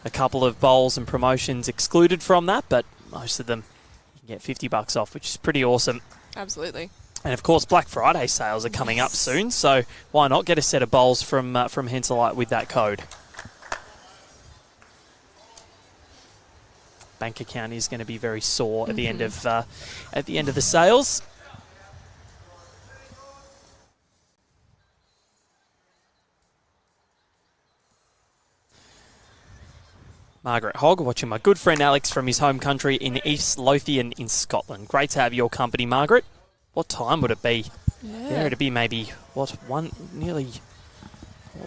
A couple of bowls and promotions excluded from that, but most of them you can get $50 off, which is pretty awesome. Absolutely. And of course, Black Friday sales are coming up soon, so why not get a set of bowls from Henselite with that code? Bank account is going to be very sore at the end of the sales. Margaret Hogg watching my good friend Alex from his home country in East Lothian in Scotland. Great to have your company, Margaret. What time would it be? Yeah, it'd be maybe nearly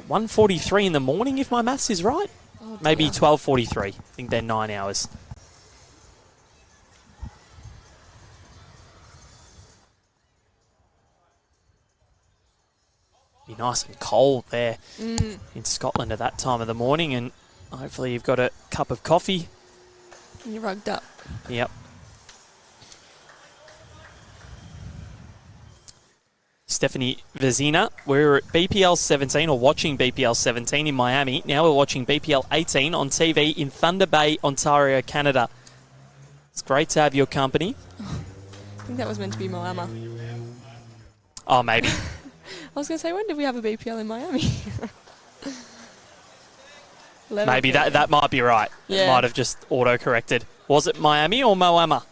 1:43 in the morning if my maths is right. Oh, maybe 12:43. I think they're 9 hours. Be nice and cold there in Scotland at that time of the morning, and hopefully you've got a cup of coffee. You're rugged up. Yep. Stephanie Vezina, we're at BPL 17, or watching BPL 17 in Miami. Now we're watching BPL 18 on TV in Thunder Bay, Ontario, Canada. It's great to have your company. I think that was meant to be Moama. Oh, maybe. I was going to say, when did we have a BPL in Miami? Maybe that might be right. Yeah. It might have just auto-corrected. Was it Miami or Moama?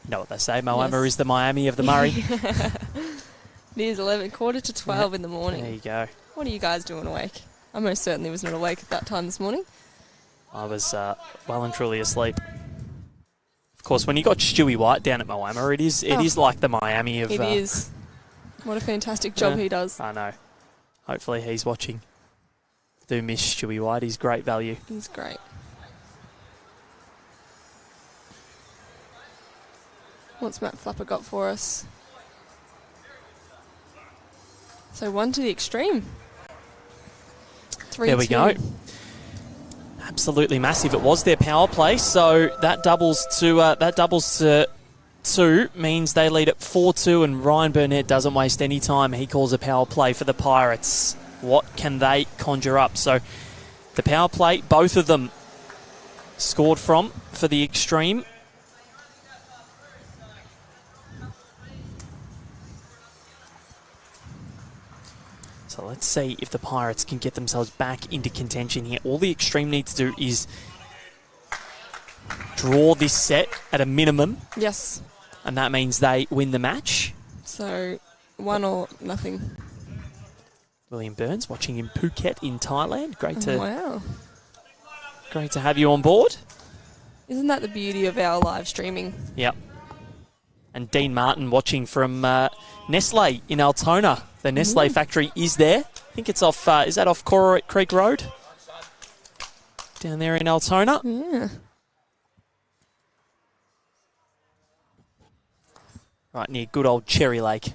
You know what they say, Moama is the Miami of the Murray. It is 11:45 in the morning. There you go. What are you guys doing awake? I most certainly was not awake at that time this morning. I was well and truly asleep. Of course, when you got Stewie White down at Moama, it is like the Miami of... It is. What a fantastic job he does. I know. Hopefully he's watching. Do miss Stewie White. He's great value. He's great. What's Matt Flapper got for us? So 1 to the extreme. 3-2. There we go. Absolutely massive. It was their power play, so that doubles to 2, means they lead at 4-2, and Ryan Burnett doesn't waste any time. He calls a power play for the Pirates. What can they conjure up? So the power play, both of them scored from for the extreme. So let's see if the Pirates can get themselves back into contention here. All the extreme need to do is draw this set at a minimum. Yes. And that means they win the match. So 1 or nothing. William Burns watching in Phuket in Thailand. Wow. Great to have you on board. Isn't that the beauty of our live streaming? Yep. And Dean Martin watching from Nestle in Altona. The Nestle factory is there. I think it's off, is that off Coral Creek Road? Down there in Altona. Yeah. Right near good old Cherry Lake.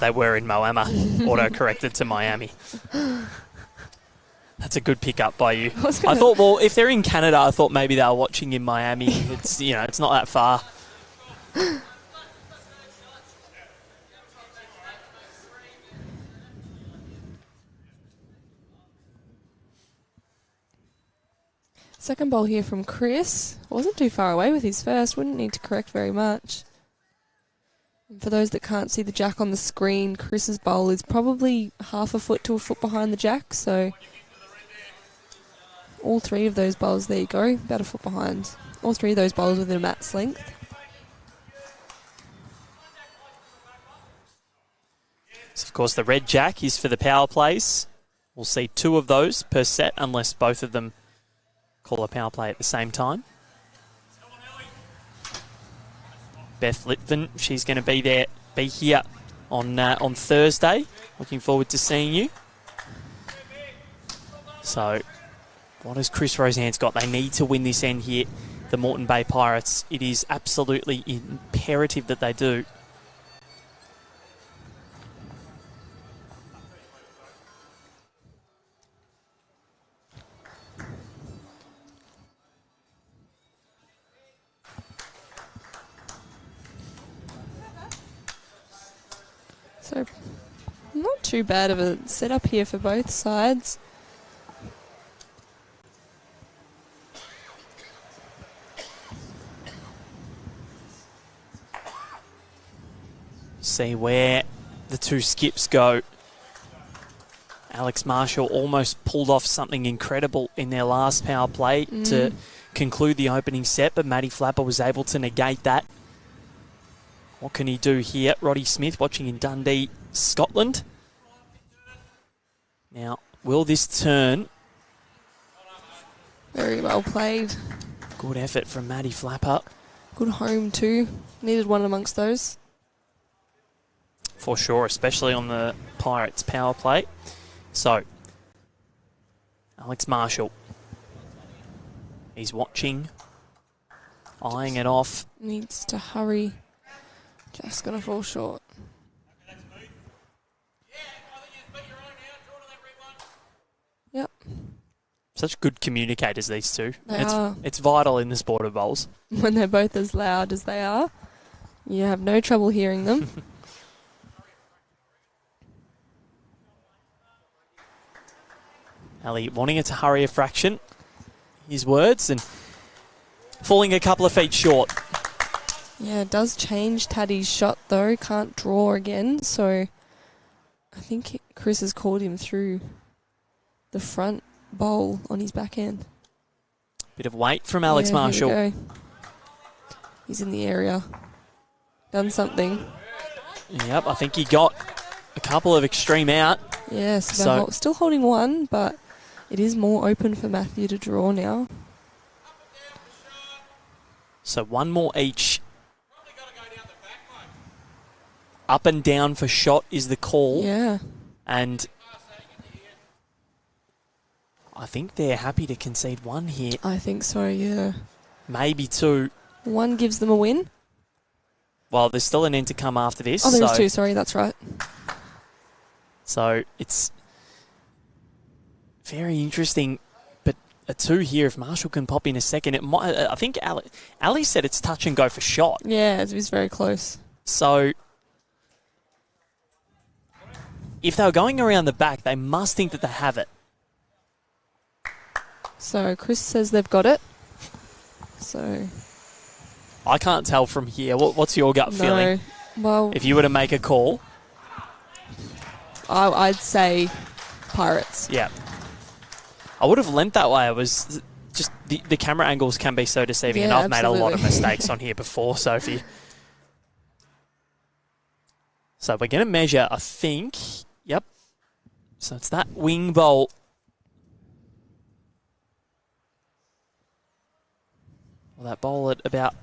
They were in Moama. Auto-corrected to Miami. That's a good pickup by you. I thought, well, if they're in Canada, I thought maybe they were watching in Miami. It's, it's not that far. Second bowl here from Chris. Wasn't too far away with his first. Wouldn't need to correct very much. And for those that can't see the jack on the screen, Chris's bowl is probably half a foot to a foot behind the jack. So all 3 of those bowls, there you go, about a foot behind. All 3 of those bowls within a mat's length. So, of course, the red jack is for the power plays. We'll see 2 of those per set unless both of them call a power play at the same time. Beth Litvin, she's going to be here on Thursday. Looking forward to seeing you. So, what has Chris Roseanne's got? They need to win this end here, the Moreton Bay Pirates. It is absolutely imperative that they do. So, not too bad of a setup here for both sides. See where the 2 skips go. Alex Marshall almost pulled off something incredible in their last power play to conclude the opening set, but Matty Flapper was able to negate that. What can he do here? Roddy Smith watching in Dundee, Scotland. Now, will this turn? Very well played. Good effort from Matty Flapper. Good home too. Needed one amongst those. For sure, especially on the Pirates power play. So, Alex Marshall. He's watching Eyeing it off. Needs to hurry. Just going to fall short. Yep. Such good communicators, these two. They are. It's vital in the sport of bowls. When they're both as loud as they are, you have no trouble hearing them. Ali wanting it to hurry a fraction. His words, and falling a couple of feet short. Yeah, it does change Taddy's shot though. Can't draw again, so I think Chris has called him through the front bowl on his backhand. Bit of weight from Alex Marshall. Here we go. He's in the area. Done something. Yep, I think he got a couple of extreme out. Yes, So- still holding one, but it is more open for Matthew to draw now. So one more each. Up and down for shot is the call. Yeah. And I think they're happy to concede one here. I think so, yeah. Maybe two. One gives them a win. Well, there's still an end to come after this. Oh, there's two, sorry, that's right. So it's very interesting. But a two here, if Marshall can pop in a second, it might. I think Ali said it's touch and go for shot. Yeah, it was very close. So if they were going around the back, they must think that they have it. So Chris says they've got it. So I can't tell from here. What's your gut feeling? Well, If you were to make a call, I'd say Pirates. yeah. I would have lent that way. It was just the camera angles can be so deceiving, and Yeah, I've made a lot of absolutely. mistakes on here before, Sophie. So we're going to measure, I think. Yep. So it's that wing bowl. Well, that bowl at about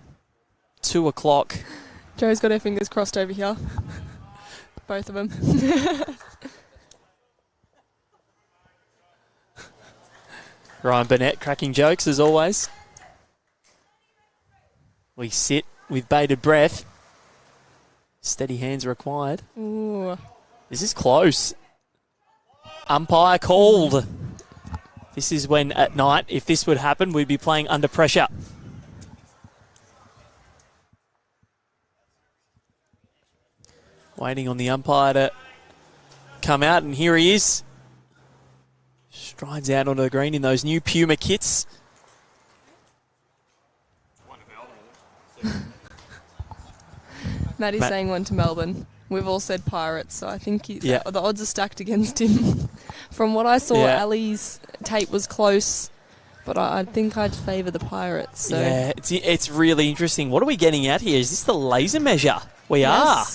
2 o'clock. Joe's got her fingers crossed over here. Both of them. Ryan Burnett cracking jokes as always. We sit with bated breath. Steady hands required. Ooh. This is close. Umpire called. This is when at night, if this would happen, we'd be playing under pressure. Waiting on the umpire to come out, and here he is. Strides out onto the green in those new Puma kits. Maddie's saying one to Melbourne. We've all said Pirates, so I think Yeah. the odds are stacked against him. From what I saw, Yeah. Ali's tape was close, but I think I'd favour the Pirates. So. Yeah, it's really interesting. What are we getting at here? Is this the laser measure? We Yes. are.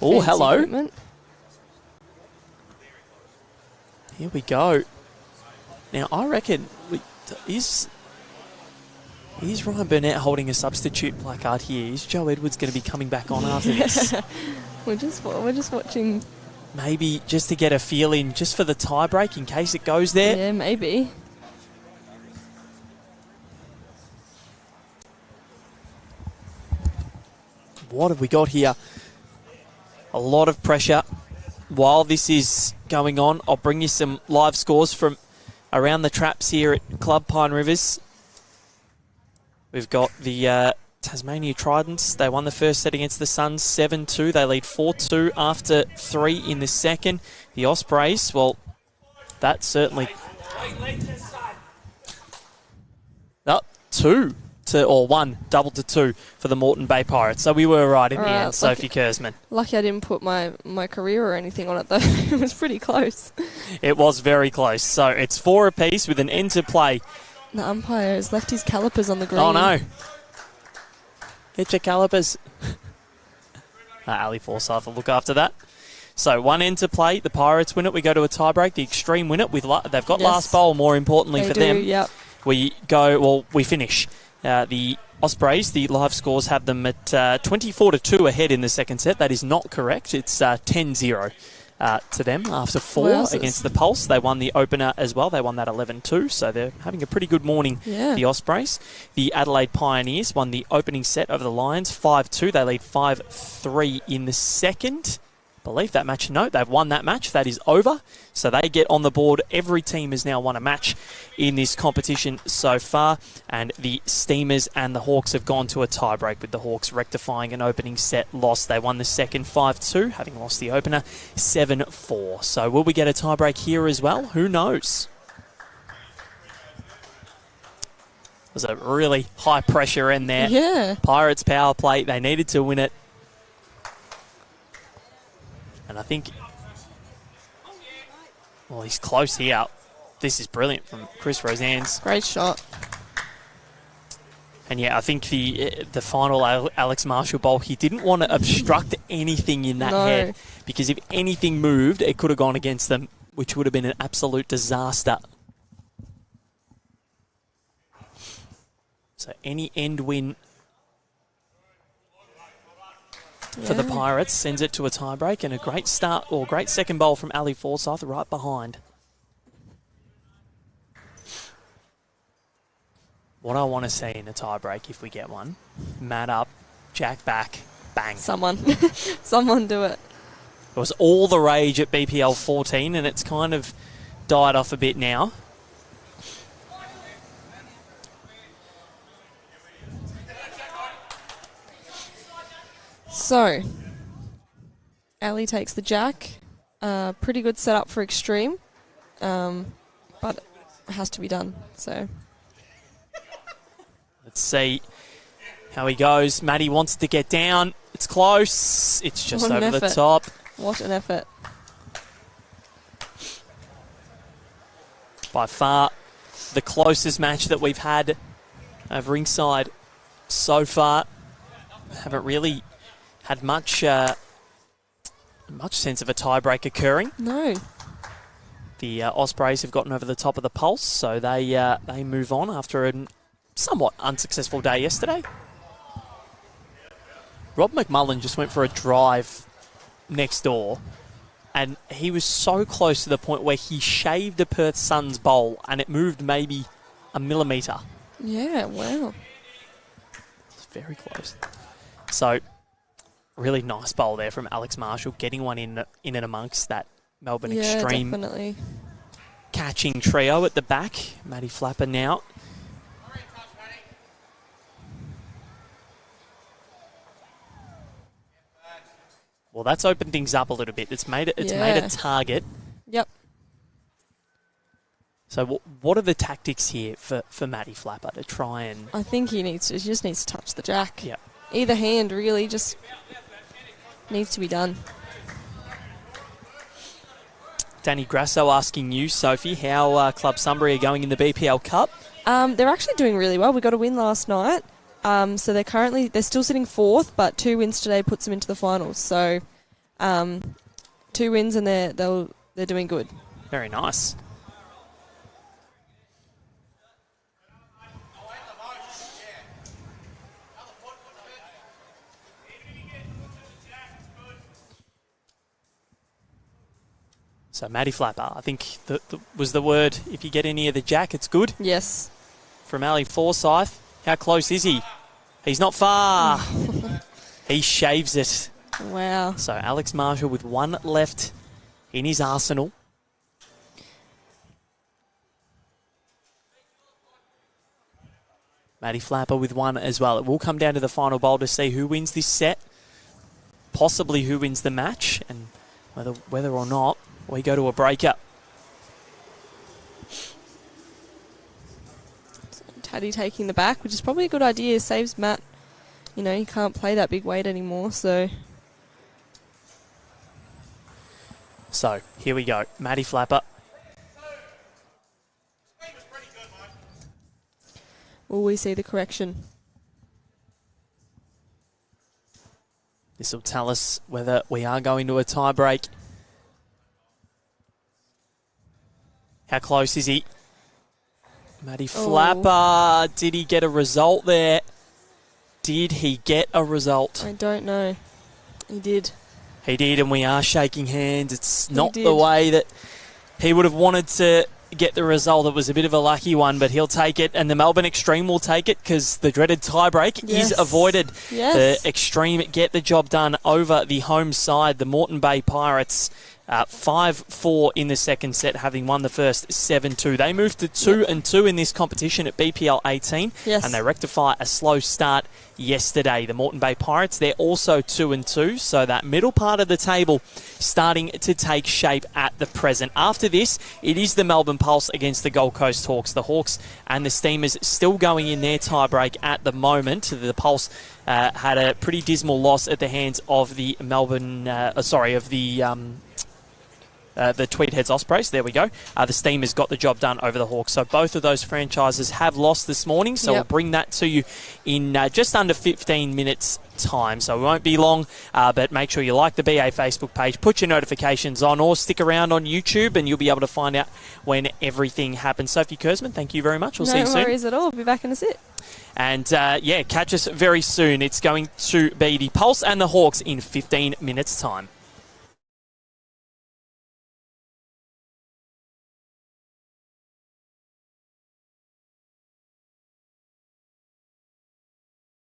Oh, Fancy hello. equipment. Here we go. Now, I reckon, is Ryan Burnett holding a substitute placard here? Is Joe Edwards going to be coming back on after this? We're just watching. Maybe just to get a feel in, just for the tie break in case it goes there. Yeah, maybe. What have we got here? A lot of pressure. While this is going on, I'll bring you some live scores from around the traps here at Club Pine Rivers. We've got the Tasmania Tridents. They won the first set against the Suns 7-2. They lead 4-2 after 3 in the second. The Ospreys, well, that certainly... Up 1, double to 2 for the Moreton Bay Pirates. So we were right in the Alright, end, Sophie Kersman. Lucky I didn't put my career or anything on it though. It was pretty close. It was very close. So it's 4 apiece with an end to play. The umpire has left his calipers on the green. Oh no. Get your calipers. Ali Forsyth will look after that. So 1 end to play. The Pirates win it. We go to a tiebreak. The Extreme win it. They've got Yes. last bowl, more importantly They for do, them. Yep. We finish. The Ospreys, the live scores have them at 24-2 ahead in the second set. That is not correct. It's 10-0 to them after 4 Wowzers. against the Pulse. They won the opener as well. They won that 11-2, so they're having a pretty good morning, Yeah. the Ospreys. The Adelaide Pioneers won the opening set over the Lions 5-2. They lead 5-3 in the second. Believe that match. No, they've won that match. That is over. So they get on the board. Every team has now won a match in this competition so far. And the Steamers and the Hawks have gone to a tiebreak, with the Hawks rectifying an opening set loss. They won the second 5-2, having lost the opener 7-4. So will we get a tiebreak here as well? Who knows? There's a really high pressure in there. Yeah. Pirates power play. They needed to win it. And I think, well, he's close here. This is brilliant from Chris Rosannes. Great shot. And yeah, I think the final Alex Marshall bowl, he didn't want to obstruct anything in that No. head, because if anything moved, it could have gone against them, which would have been an absolute disaster. So any end win for the Pirates sends it to a tiebreak, and a great start, or great second bowl from Ali Forsyth right behind. What I want to see in a tiebreak, if we get one, mat up, jack back, bang. Someone. Someone do it. It was all the rage at BPL18, and it's kind of died off a bit now. So, Ali takes the jack. Pretty good setup for eXtreme, but it has to be done. So, Let's see how he goes. Matty wants to get down. It's close. It's just What an over the effort. top. what an effort. By far the closest match that we've had of ringside so far. Haven't really had much sense of a tiebreak occurring. No. The Ospreys have gotten over the top of the Pulse, so they move on after a somewhat unsuccessful day yesterday. Rob McMullen just went for a drive next door, and he was so close to the point where he shaved a Perth Suns bowl, and it moved maybe a millimetre. Yeah, wow. It's very close. So, really nice bowl there from Alex Marshall, getting one in and amongst that Melbourne Yeah, eXtreme definitely. catching trio at the back. Matty Flapper now. Well, that's opened things up a little bit. It's made made Yeah. a target. Yep. So what are the tactics here for Matty Flapper to try and... I think he just needs to touch the jack. Yep. Either hand, really, just needs to be done. Danny Grasso asking you, Sophie, how Club Sunbury are going in the BPL Cup? They're actually doing really well. We got a win last night. So they're still sitting fourth, but 2 wins today puts them into the finals. So 2 wins and they're doing good. Very nice. So Matty Flapper, I think was the word. If you get any of the jack, it's good. Yes. From Ali Forsyth. How close is he? He's not far. He shaves it. Wow. So Alex Marshall with one left in his arsenal. Matty Flapper with one as well. It will come down to the final bowl to see who wins this set, possibly who wins the match, and whether or not we go to a breaker. Taddy taking the back, which is probably a good idea. Saves Matt. You know, he can't play that big weight anymore, so... So, here we go. Matty Flapper. Will we see the correction? This will tell us whether we are going to a tie break. How close is he? Matty Flapper. Did he get a result there? Did he get a result? I don't know. He did. He did, and we are shaking hands. It's not the way that he would have wanted to get the result. It was a bit of a lucky one, but he'll take it, and the Melbourne Extreme will take it because the dreaded tiebreak is avoided. Yes. The Extreme get the job done over the home side, the Moreton Bay Pirates. 5-4 in the second set, having won the first 7-2. They moved to 2-2 in this competition at BPL18, and they rectify a slow start yesterday. The Moreton Bay Pirates, they're also 2-2, so that middle part of the table starting to take shape at the present. After this, it is the Melbourne Pulse against the Gold Coast Hawks. The Hawks and the Steamers still going in their tiebreak at the moment. The Pulse had a pretty dismal loss at the hands of the the Tweed Heads Ospreys. There we go. The Steamers got the job done over the Hawks. So both of those franchises have lost this morning. So we'll bring that to you in just under 15 minutes time. So it won't be long, but make sure you like the BA Facebook page, put your notifications on, or stick around on YouTube and you'll be able to find out when everything happens. Sophie Kurzman, thank you very much. We'll see you soon. No worries at all. We'll be back in a sec. And catch us very soon. It's going to be the Pulse and the Hawks in 15 minutes time.